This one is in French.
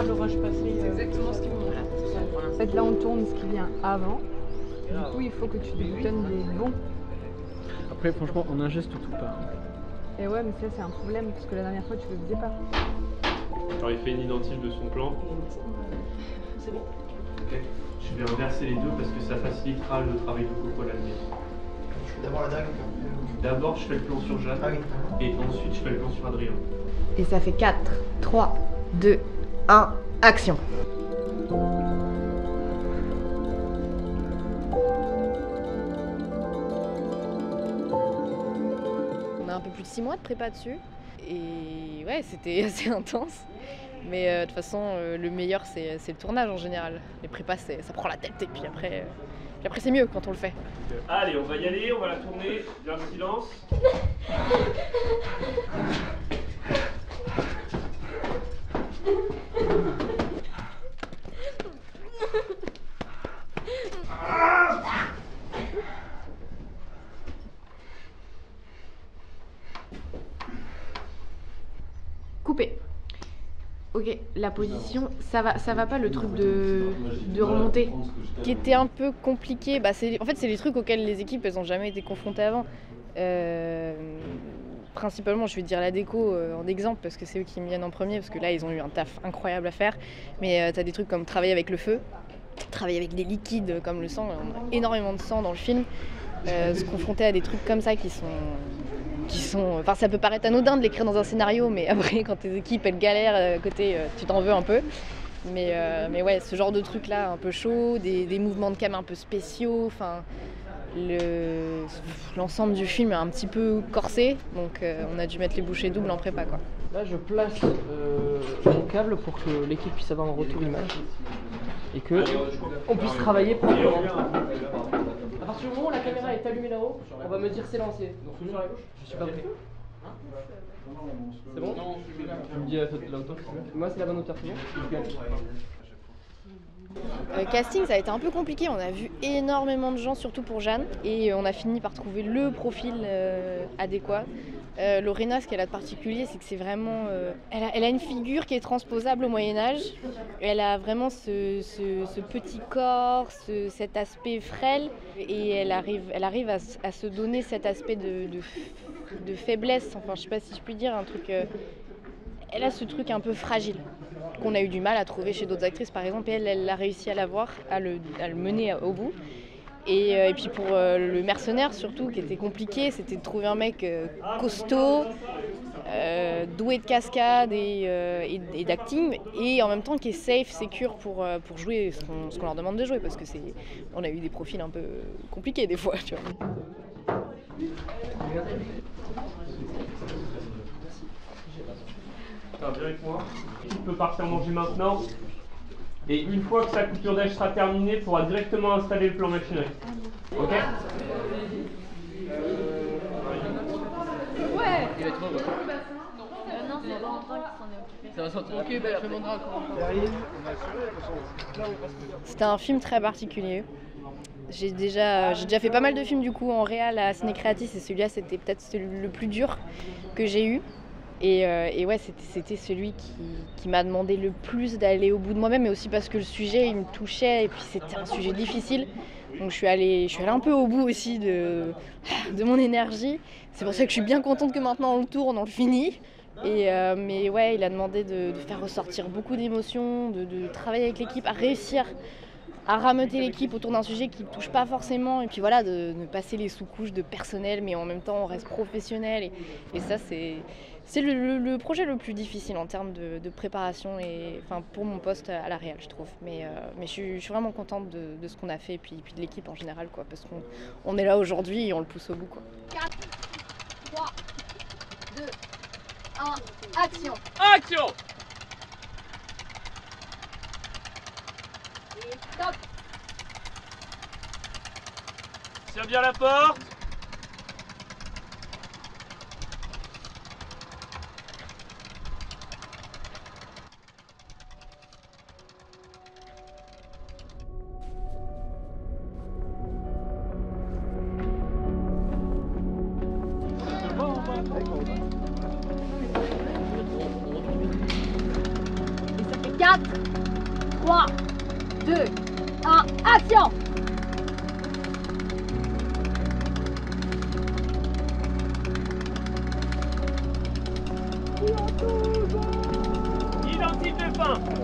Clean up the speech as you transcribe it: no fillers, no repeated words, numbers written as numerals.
faire le rush passerie. C'est exactement ce qu'ils vont faire. En fait, là, on tourne ce qui vient avant. Du coup, il faut que tu débutonnes des bons. Après, franchement, on ingeste tout pas. Et ouais, mais ça, c'est un problème parce que la dernière fois, tu le faisais pas. Alors, il fait une identique de son plan. C'est bon. Ok. Je vais inverser les deux parce que ça facilitera le travail de Coco à l'avenir. Je fais d'abord la dague. D'abord, je fais le plan sur Jeanne. Ah oui. Et ensuite, je fais le plan sur Adrien. Et ça fait 4, 3, 2, 1, action. On a un peu plus de 6 mois de prépa dessus. Et ouais, c'était assez intense. Mais de toute façon, le meilleur, c'est le tournage en général. Les prépas, ça prend la tête et puis après c'est mieux quand on le fait. Allez, on va y aller, on va la tourner. Bien le silence. Coupé. Ok, la position, ça va pas le truc de remonter, qui était un peu compliqué. Bah, en fait, c'est les trucs auxquels les équipes elles ont jamais été confrontées avant. Principalement, je vais dire la déco en exemple parce que c'est eux qui me viennent en premier parce que là ils ont eu un taf incroyable à faire. Mais t'as des trucs comme travailler avec le feu, travailler avec des liquides comme le sang. On a énormément de sang dans le film. Se confronter à des trucs comme ça qui sont... Enfin, ça peut paraître anodin de l'écrire dans un scénario, mais après, quand tes équipes elles galèrent à côté, tu t'en veux un peu. Mais ouais, ce genre de trucs là, un peu chaud, des mouvements de cam un peu spéciaux. Enfin, l'ensemble du film est un petit peu corsé, donc on a dû mettre les bouchées doubles en prépa, quoi. Là, je place mon câble pour que l'équipe puisse avoir un retour image et que on puisse travailler proprement. À partir du moment où la caméra est allumée là-haut, on va me dire c'est lancé. Donc sur la gauche, je suis pas prêt. C'est bon? Tu me dis la hauteur que tu veux. Moi c'est la bonne hauteur, c'est bon? Casting, ça a été un peu compliqué. On a vu énormément de gens, surtout pour Jeanne, et on a fini par trouver le profil adéquat. Lorena, ce qu'elle a de particulier, c'est que c'est vraiment... elle a une figure qui est transposable au Moyen-Âge. Elle a vraiment ce petit corps, cet aspect frêle, et elle arrive à se donner cet aspect de faiblesse. Enfin, je sais pas si je puis dire, un truc... elle a ce truc un peu fragile qu'on a eu du mal à trouver chez d'autres actrices, par exemple, et elle a réussi à l'avoir, à le mener au bout. Et puis pour le mercenaire surtout, qui était compliqué, c'était de trouver un mec costaud, doué de cascade et d'acting, et en même temps qui est safe, secure pour jouer ce qu'on leur demande de jouer, parce que on a eu des profils un peu compliqués des fois, tu vois. Ça va bien avec moi. Tu peux partir manger maintenant. Et une fois que sa coupure d'âge sera terminée, tu pourras directement installer le plan machinerie. Ok? Ouais. Il va être heureux. Non, c'est Valentin qui s'en est occupé. Ça va sortir. Ok, bah je demanderai encore. C'était un film très particulier. J'ai déjà fait pas mal de films du coup en réal à Ciné Creatis, et celui-là c'était peut-être le plus dur que j'ai eu. Et ouais, c'était celui qui m'a demandé le plus d'aller au bout de moi-même, mais aussi parce que le sujet il me touchait et puis c'était un sujet difficile. Donc je suis allée un peu au bout aussi de mon énergie. C'est pour ça que je suis bien contente que maintenant on le tourne, on le finit. Mais ouais, il a demandé de faire ressortir beaucoup d'émotions, de travailler avec l'équipe, à réussir à rameuter l'équipe autour d'un sujet qui ne touche pas forcément, et puis voilà, de passer les sous-couches de personnel, mais en même temps on reste professionnel, et ça c'est le projet le plus difficile en termes de préparation, et enfin pour mon poste à la réal, je trouve. Mais je suis vraiment contente de ce qu'on a fait, et puis de l'équipe en général, quoi, parce qu'on est là aujourd'hui et on le pousse au bout, quoi. 4, 3, 2, 1, action! Action! Et stop! Tiens bien la porte. Et ça fait 4, 4, 3, 2, 1, action! Identique de fin.